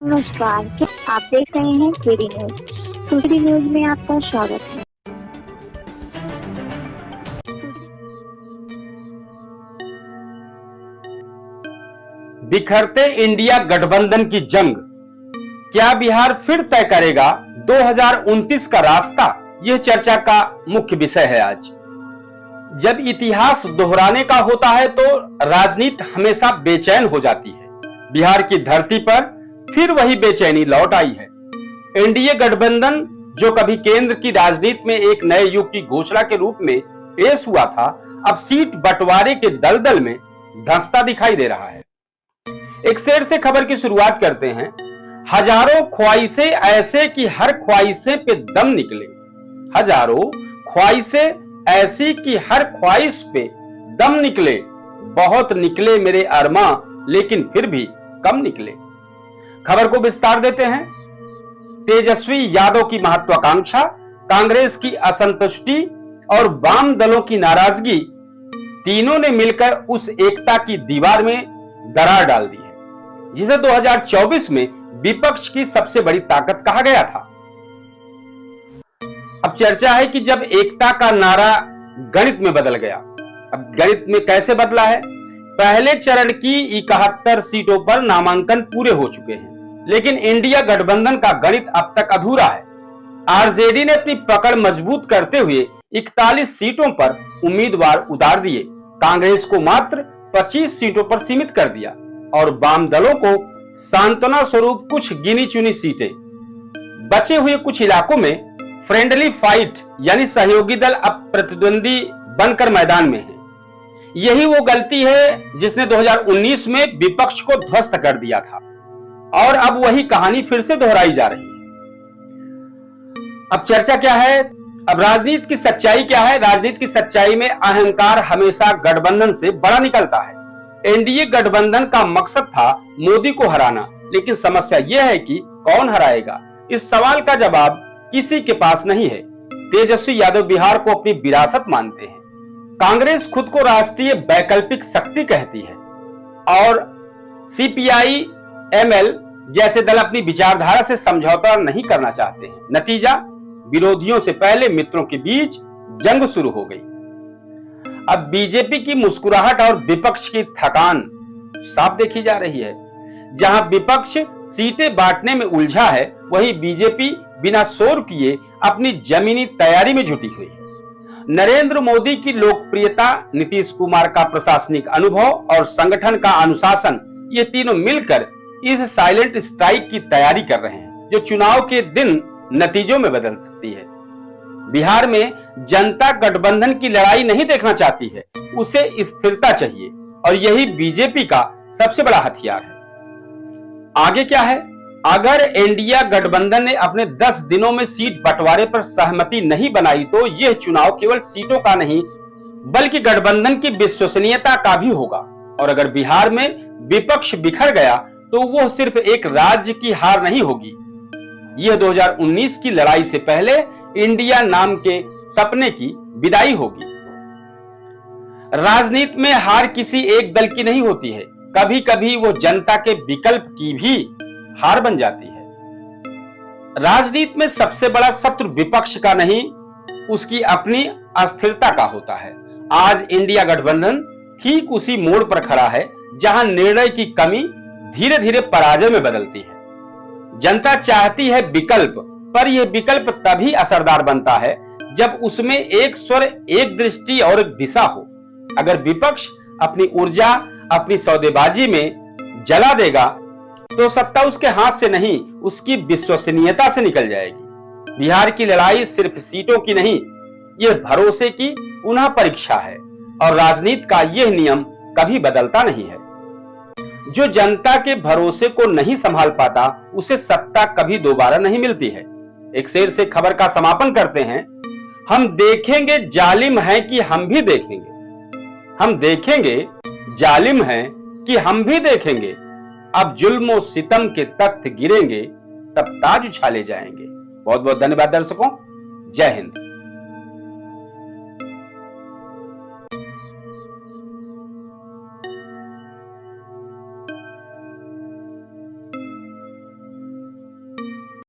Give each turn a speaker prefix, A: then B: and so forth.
A: नमस्कार, आप देख रहे हैं केडी न्यूज। केडी न्यूज में आपका स्वागत है।
B: बिखरते इंडिया गठबंधन की जंग, क्या बिहार फिर तय करेगा 2029 का रास्ता? यह चर्चा का मुख्य विषय है आज। जब इतिहास दोहराने का होता है तो राजनीति हमेशा बेचैन हो जाती है। बिहार की धरती पर फिर वही बेचैनी लौट आई है। एनडीए गठबंधन जो कभी केंद्र की राजनीति में एक नए युग की घोषणा के रूप में पेश हुआ था, अब सीट बंटवारे के दलदल में धंसता दिखाई दे रहा है। एक शेर से खबर की शुरुआत करते हैं। हजारों ख्वाहिशें ऐसे कि हर ख्वाहिशें पे दम निकले। हजारों ख्वाहिशें ऐसी कि हर ख्वाहिश पे दम निकले। बहुत निकले मेरे अरमां, लेकिन फिर भी कम निकले। खबर को विस्तार देते हैं। तेजस्वी यादव की महत्वाकांक्षा, कांग्रेस की असंतुष्टि और वाम दलों की नाराजगी, तीनों ने मिलकर उस एकता की दीवार में दरार डाल दी है जिसे 2024 में विपक्ष की सबसे बड़ी ताकत कहा गया था। अब चर्चा है कि जब एकता का नारा गणित में बदल गया। अब गणित में कैसे बदला है? पहले चरण की 71 सीटों पर नामांकन पूरे हो चुके हैं, लेकिन इंडिया गठबंधन का गणित अब तक अधूरा है। आरजेडी ने अपनी पकड़ मजबूत करते हुए 41 सीटों पर उम्मीदवार उतार दिए, कांग्रेस को मात्र 25 सीटों पर सीमित कर दिया और वाम दलों को सांत्वना स्वरूप कुछ गिनी चुनी सीटें। बचे हुए कुछ इलाकों में फ्रेंडली फाइट यानी सहयोगी दल अब प्रतिद्वंदी बनकर मैदान में है। यही वो गलती है जिसने 2019 में विपक्ष को ध्वस्त कर दिया था और अब वही कहानी फिर से दोहराई जा रही है। अब चर्चा क्या है? अब राजनीति की सच्चाई क्या है? राजनीति की सच्चाई में अहंकार हमेशा गठबंधन से बड़ा निकलता है। एनडीए गठबंधन का मकसद था मोदी को हराना, लेकिन समस्या यह है कि कौन हराएगा? इस सवाल का जवाब किसी के पास नहीं है। तेजस्वी यादव बिहार को अपनी विरासत मानते हैं। कांग्रेस खुद को राष्ट्रीय वैकल्पिक शक्ति कहती है और सीपीआई, एमएल जैसे दल अपनी विचारधारा से समझौता नहीं करना चाहते हैं। नतीजा, विरोधियों से पहले मित्रों के बीच जंग शुरू हो गई। अब बीजेपी की मुस्कुराहट और विपक्ष की थकान साफ देखी जा रही है। जहां विपक्ष सीटें बांटने में उलझा है, वहीं बीजेपी बिना शोर किए अपनी जमीनी तैयारी में जुटी हुई है। नरेंद्र मोदी की लोकप्रियता, नीतीश कुमार का प्रशासनिक अनुभव और संगठन का अनुशासन, ये तीनों मिलकर इस साइलेंट स्ट्राइक की तैयारी कर रहे हैं जो चुनाव के दिन नतीजों में बदल सकती है। बिहार में जनता गठबंधन की लड़ाई नहीं देखना चाहती है, उसे स्थिरता चाहिए और यही बीजेपी का सबसे बड़ा हथियार है। आगे क्या है? अगर इंडिया गठबंधन ने अपने 10 दिनों में सीट बंटवारे पर सहमति नहीं बनाई तो यह चुनाव केवल सीटों का नहीं बल्कि गठबंधन की विश्वसनीयता का भी होगा। और अगर बिहार में विपक्ष बिखर गया तो वह सिर्फ एक राज्य की हार नहीं होगी, यह 2019 की लड़ाई से पहले इंडिया नाम के सपने की विदाई होगी। राजनीति में हार किसी एक दल की नहीं होती है, कभी कभी वो जनता के विकल्प की भी हार बन जाती है। राजनीति में सबसे बड़ा शत्रु विपक्ष का नहीं, उसकी अपनी अस्थिरता का होता है। आज इंडिया गठबंधन ठीक उसी मोड़ पर खड़ा है जहां निर्णय की कमी धीरे धीरे पराजय में बदलती है। जनता चाहती है विकल्प, पर यह विकल्प तभी असरदार बनता है जब उसमें एक स्वर, एक दृष्टि और एक दिशा हो। अगर विपक्ष अपनी ऊर्जा अपनी सौदेबाजी में जला देगा तो सत्ता उसके हाथ से नहीं, उसकी विश्वसनीयता से निकल जाएगी। बिहार की लड़ाई सिर्फ सीटों की नहीं, यह भरोसे की पुनः परीक्षा है और राजनीति का यह नियम कभी बदलता नहीं है। जो जनता के भरोसे को नहीं संभाल पाता, उसे सत्ता कभी दोबारा नहीं मिलती है। एक शेर से खबर का समापन करते हैं। हम देखेंगे जालिम है कि हम भी देखेंगे। हम देखेंगे जालिम है कि हम भी देखेंगे। अब जुल्म सितम के तख्त गिरेंगे, तब ताज उछाले जाएंगे। बहुत बहुत धन्यवाद दर्शकों। जय हिंद।